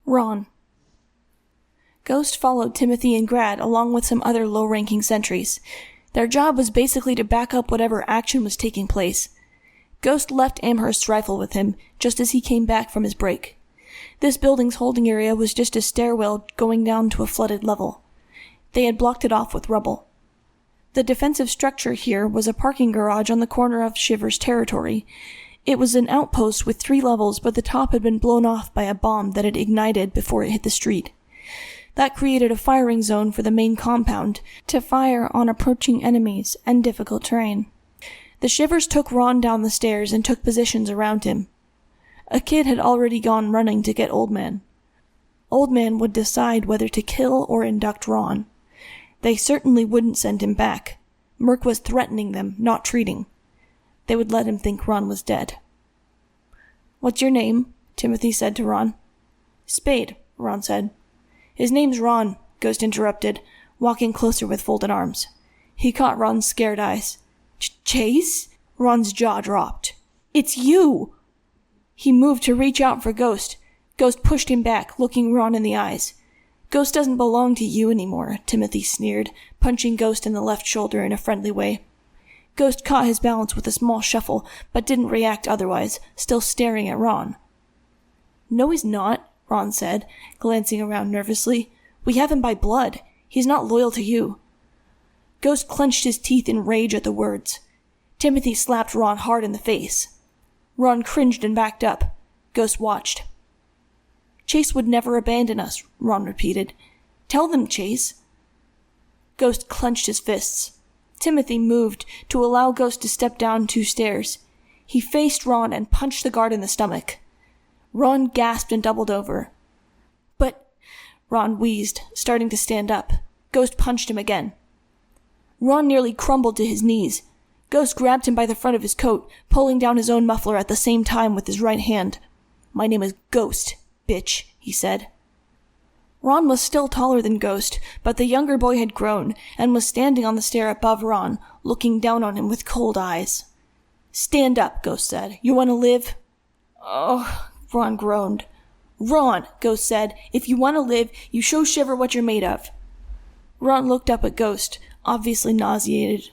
Ron. Ghost followed Timothy and Grad along with some other low-ranking sentries. Their job was basically to back up whatever action was taking place. Ghost left Amherst's rifle with him just as he came back from his break. This building's holding area was just a stairwell going down to a flooded level. They had blocked it off with rubble. The defensive structure here was a parking garage on the corner of Shiver's territory. It was an outpost with 3 levels, but the top had been blown off by a bomb that had ignited before it hit the street. That created a firing zone for the main compound to fire on approaching enemies and difficult terrain. The Shivers took Ron down the stairs and took positions around him. A kid had already gone running to get Old Man. Old Man would decide whether to kill or induct Ron. They certainly wouldn't send him back. Merc was threatening them, not treating. They would let him think Ron was dead. "What's your name?" Timothy said to Ron. "Spade," Ron said. "His name's Ron," Ghost interrupted, walking closer with folded arms. He caught Ron's scared eyes. "Chase?" Ron's jaw dropped. "It's you!" He moved to reach out for Ghost. Ghost pushed him back, looking Ron in the eyes. "Ghost doesn't belong to you anymore," Timothy sneered, punching Ghost in the left shoulder in a friendly way. Ghost caught his balance with a small shuffle, but didn't react otherwise, still staring at Ron. "No, he's not," Ron said, glancing around nervously. "We have him by blood. He's not loyal to you." Ghost clenched his teeth in rage at the words. Timothy slapped Ron hard in the face. Ron cringed and backed up. Ghost watched. "Chase would never abandon us," Ron repeated. "Tell them, Chase." Ghost clenched his fists. Timothy moved to allow Ghost to step down 2 stairs. He faced Ron and punched the guard in the stomach. Ron gasped and doubled over. "But—" Ron wheezed, starting to stand up. Ghost punched him again. Ron nearly crumbled to his knees. Ghost grabbed him by the front of his coat, pulling down his own muffler at the same time with his right hand. "My name is Ghost, bitch," he said. Ron was still taller than Ghost, but the younger boy had grown and was standing on the stair above Ron, looking down on him with cold eyes. "Stand up," Ghost said. "You want to live?" "Oh," Ron groaned. "Ron," Ghost said, "if you want to live, you show Shiver what you're made of." Ron looked up at Ghost, obviously nauseated.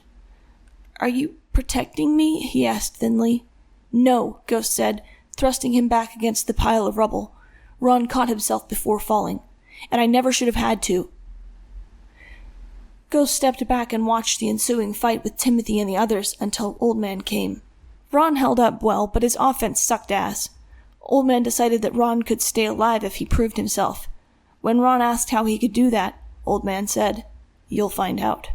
"Are you protecting me?" he asked thinly. "No," Ghost said, thrusting him back against the pile of rubble. Ron caught himself before falling. "And I never should have had to." Ghost stepped back and watched the ensuing fight with Timothy and the others until Old Man came. Ron held up well, but his offense sucked ass. Old Man decided that Ron could stay alive if he proved himself. When Ron asked how he could do that, Old Man said, "You'll find out."